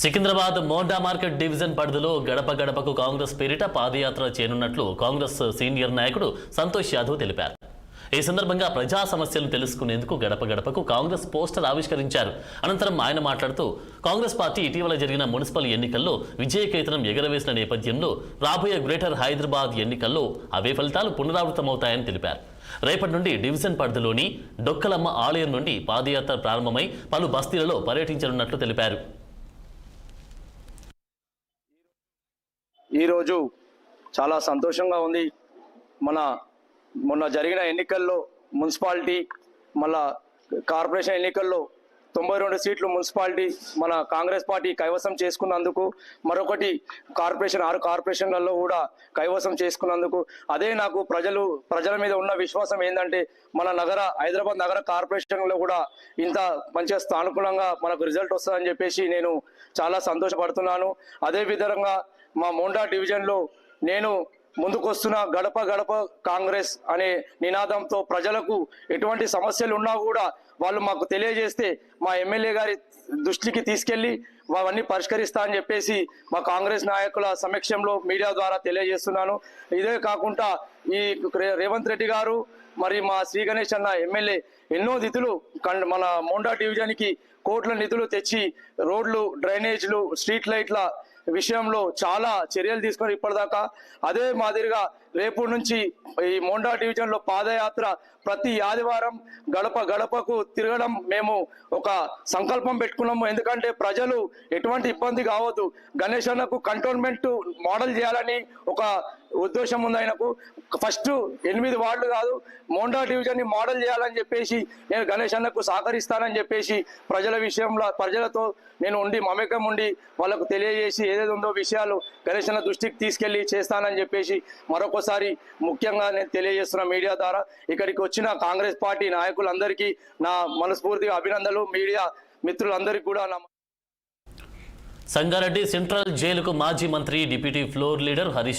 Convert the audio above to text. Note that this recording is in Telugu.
సికింద్రాబాద్ మోండా మార్కెట్ డివిజన్ పరిధిలో గడప గడపకు కాంగ్రెస్ పేరిట పాదయాత్ర చేయనున్నట్లు కాంగ్రెస్ సీనియర్ నాయకుడు సంతోష్ యాదవ్ తెలిపారు. ఈ సందర్భంగా ప్రజా సమస్యలను తెలుసుకునేందుకు గడప గడపకు కాంగ్రెస్ పోస్టర్ ఆవిష్కరించారు. అనంతరం ఆయన మాట్లాడుతూ కాంగ్రెస్ పార్టీ ఇటీవల జరిగిన మున్సిపల్ ఎన్నికల్లో విజయకేతనం ఎగరవేసిన నేపథ్యంలో రాబోయే గ్రేటర్ హైదరాబాద్ ఎన్నికల్లో అవే ఫలితాలు పునరావృతమవుతాయని తెలిపారు. రేపటి నుండి డివిజన్ పరిధిలోని డొక్కలమ్మ ఆలయం నుండి పాదయాత్ర ప్రారంభమై పలు బస్తీలలో పర్యటించనున్నట్లు తెలిపారు. ఈరోజు చాలా సంతోషంగా ఉంది. మొన్న జరిగిన ఎన్నికల్లో మున్సిపాలిటీ మళ్ళా కార్పొరేషన్ ఎన్నికల్లో 92 సీట్లు మున్సిపాలిటీ మన కాంగ్రెస్ పార్టీ కైవసం చేసుకున్నందుకు, మరొకటి6 కార్పొరేషన్లలో కూడా కైవసం చేసుకున్నందుకు అదే నాకు ప్రజల మీద ఉన్న విశ్వాసం ఏంటంటే మన హైదరాబాద్ నగర కార్పొరేషన్లో కూడా ఇంత మంచిగా సానుకూలంగా మనకు రిజల్ట్ వస్తుందని చెప్పేసి నేను చాలా సంతోషపడుతున్నాను. అదే విధంగా మా మోండా డివిజన్లో నేను ముందుకొస్తున్న గడప గడప కాంగ్రెస్ అనే నినాదంతో ప్రజలకు ఎటువంటి సమస్యలు ఉన్నా కూడా వాళ్ళు మాకు తెలియజేస్తే మా ఎమ్మెల్యే గారి దృష్టికి తీసుకెళ్లి అవన్నీ పరిష్కరిస్తా అని చెప్పేసి మా కాంగ్రెస్ నాయకుల సమక్షంలో మీడియా ద్వారా తెలియజేస్తున్నాను. ఇదే కాకుండా ఈ రేవంత్ రెడ్డి గారు మరి మా శ్రీ గణేష్ అన్న ఎమ్మెల్యే ఎన్నో నిధులు మన మోండా డివిజన్కి కోట్ల నిధులు తెచ్చి రోడ్లు, డ్రైనేజ్లు, స్ట్రీట్ లైట్ల విషయంలో చాలా చర్యలు తీసుకొని ఇప్పటిదాకా అదే మాదిరిగా రేపు నుంచి ఈ మోండా డివిజన్లో పాదయాత్ర ప్రతి ఆదివారం గడప గడపకు తిరగడం మేము ఒక సంకల్పం పెట్టుకున్నాము. ఎందుకంటే ప్రజలు ఎటువంటి ఇబ్బంది కావద్దు, గణేష్ అన్నకు కంటోన్మెంట్ మోడల్ చేయాలని ఒక ఉద్దేశం ఉంది. ఆయనకు ఫస్ట్ 8 వార్డులు కాదు, మోండా డివిజన్ ని మోడల్ చేయాలని చెప్పేసి నేను గణేష్ అన్నకు సహకరిస్తానని చెప్పేసి ప్రజలతో నేను మమేకం ఉండి వాళ్ళకు తెలియజేసి ఏదేది ఉందో విషయాలు గణేష్ అన్న దృష్టికి తీసుకెళ్లి చేస్తానని చెప్పేసి మరొకసారి ముఖ్యంగా నేను తెలియజేస్తున్న మీడియా ద్వారా. ఇక్కడికి వచ్చిన కాంగ్రెస్ పార్టీ నాయకులందరికీ నా మనస్ఫూర్తిగా అభినందనలు. మీడియా మిత్రులందరికీ కూడా సంగారెడ్డి సెంట్రల్ జైలుకు మాజీ మంత్రి డిప్యూటీ ఫ్లోర్ లీడర్ హరీష్